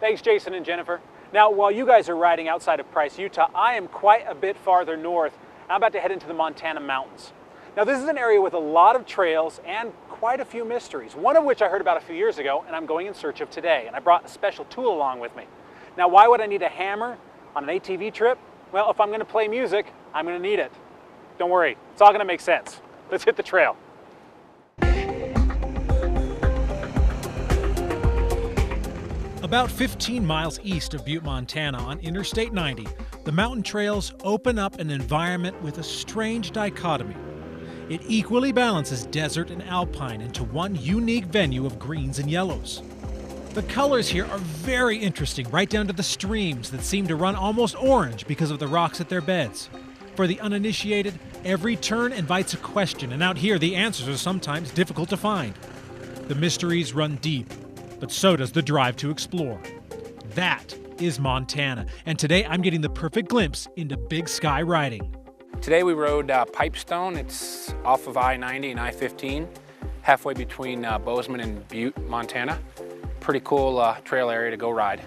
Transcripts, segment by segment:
Thanks, Jason and Jennifer. Now, while you guys are riding outside of Price, Utah, I am quite a bit farther north. I'm about to head into the Montana mountains. Now, this is an area with a lot of trails and quite a few mysteries, one of which I heard about a few years ago and I'm going in search of today. And I brought a special tool along with me. Now, why would I need a hammer on an ATV trip? Well, if I'm going to play music, I'm going to need it. Don't worry, it's all going to make sense. Let's hit the trail. About 15 miles east of Butte, Montana on Interstate 90, the mountain trails open up an environment with a strange dichotomy. It equally balances desert and alpine into one unique venue of greens and yellows. The colors here are very interesting, right down to the streams that seem to run almost orange because of the rocks at their beds. For the uninitiated, every turn invites a question, and out here the answers are sometimes difficult to find. The mysteries run deep, but so does the drive to explore. That is Montana, and today I'm getting the perfect glimpse into big sky riding. Today we rode Pipestone. It's off of I-90 and I-15, halfway between Bozeman and Butte, Montana. Pretty cool trail area to go ride.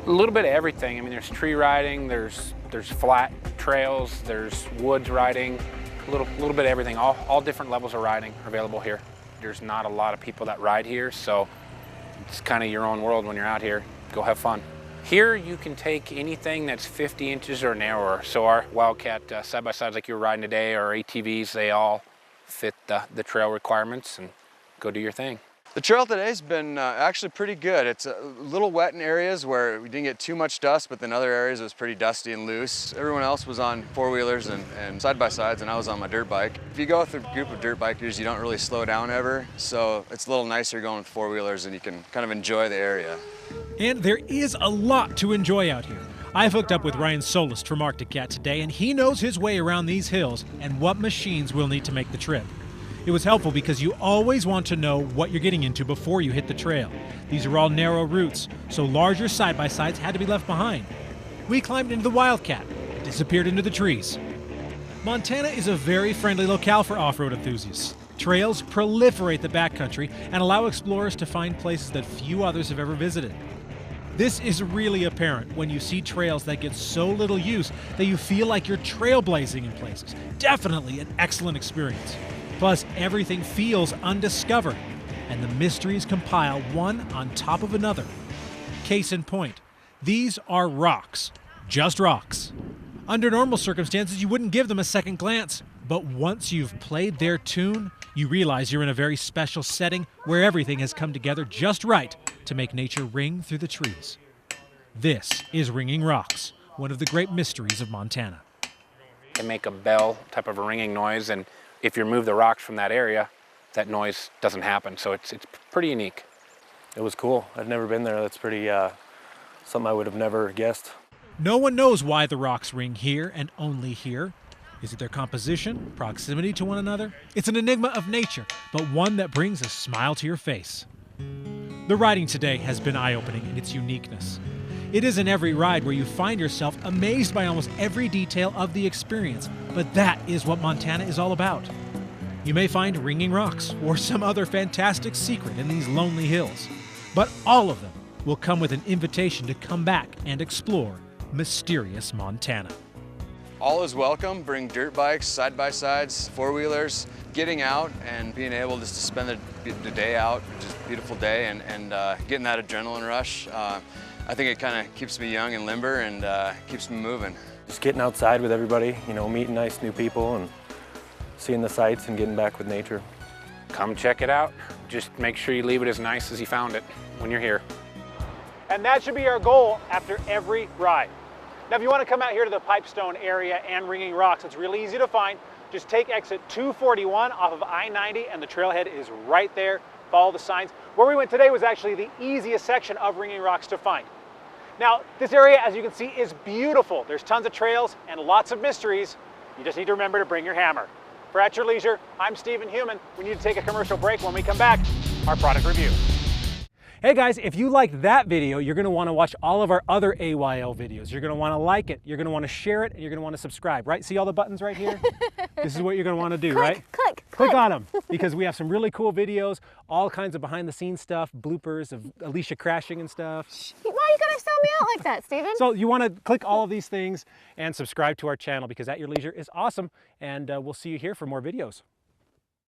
A little bit of everything. I mean, there's tree riding, there's flat trails, there's woods riding, a little bit of everything. All different levels of riding are available here. There's not a lot of people that ride here, so it's kind of your own world when you're out here. Go have fun. Here you can take anything that's 50 inches or narrower. So our Wildcat side-by-sides like you were riding today, or ATVs, they all fit the trail requirements, and go do your thing. The trail today's been actually pretty good. It's a little wet in areas where we didn't get too much dust, but in other areas it was pretty dusty and loose. Everyone else was on four-wheelers and side-by-sides, and I was on my dirt bike. If you go with a group of dirt bikers, you don't really slow down ever, so it's a little nicer going with four-wheelers and you can kind of enjoy the area. And there is a lot to enjoy out here. I've hooked up with Ryan Solist from Arctic Cat today, and he knows his way around these hills and what machines we'll need to make the trip. It was helpful because you always want to know what you're getting into before you hit the trail. These are all narrow routes, so larger side-by-sides had to be left behind. We climbed into the Wildcat, disappeared into the trees. Montana is a very friendly locale for off-road enthusiasts. Trails proliferate the backcountry and allow explorers to find places that few others have ever visited. This is really apparent when you see trails that get so little use that you feel like you're trailblazing in places. Definitely an excellent experience. Plus, everything feels undiscovered, and the mysteries compile one on top of another. Case in point, these are rocks, just rocks. Under normal circumstances, you wouldn't give them a second glance, but once you've played their tune, you realize you're in a very special setting where everything has come together just right to make nature ring through the trees. This is Ringing Rocks, one of the great mysteries of Montana. They make a bell type of a ringing noise, and if you remove the rocks from that area, that noise doesn't happen. So it's pretty unique. It was cool. I'd never been there. That's pretty something I would have never guessed. No one knows why the rocks ring here and only here. Is it their composition, proximity to one another? It's an enigma of nature, but one that brings a smile to your face. The riding today has been eye-opening in its uniqueness. It isn't every ride where you find yourself amazed by almost every detail of the experience, but that is what Montana is all about. You may find ringing rocks or some other fantastic secret in these lonely hills, but all of them will come with an invitation to come back and explore mysterious Montana. All is welcome. Bring dirt bikes, side-by-sides, four-wheelers. Getting out and being able just to spend the day out, just a beautiful day, and getting that adrenaline rush. I think it kind of keeps me young and limber and keeps me moving. Just getting outside with everybody, you know, meeting nice new people and seeing the sights and getting back with nature. Come check it out. Just make sure you leave it as nice as you found it when you're here. And that should be our goal after every ride. Now, if you want to come out here to the Pipestone area and Ringing Rocks, it's really easy to find. Just take exit 241 off of I-90 and the trailhead is right there. Follow the signs. Where we went today was actually the easiest section of Ringing Rocks to find. Now, this area, as you can see, is beautiful. There's tons of trails and lots of mysteries. You just need to remember to bring your hammer. For At Your Leisure, I'm Stephen Human. We need to take a commercial break. When we come back, our product review. Hey guys, if you liked that video, you're going to want to watch all of our other AYL videos. You're going to want to like it, you're going to want to share it, and you're going to want to subscribe, right? See all the buttons right here? This is what you're going to want to do, right? Click on them, because we have some really cool videos, all kinds of behind the scenes stuff, bloopers of Alicia crashing and stuff. What? Why are you gonna sell me out like that, Steven? So you want to click all of these things and subscribe to our channel, because At Your Leisure is awesome, and we'll see you here for more videos.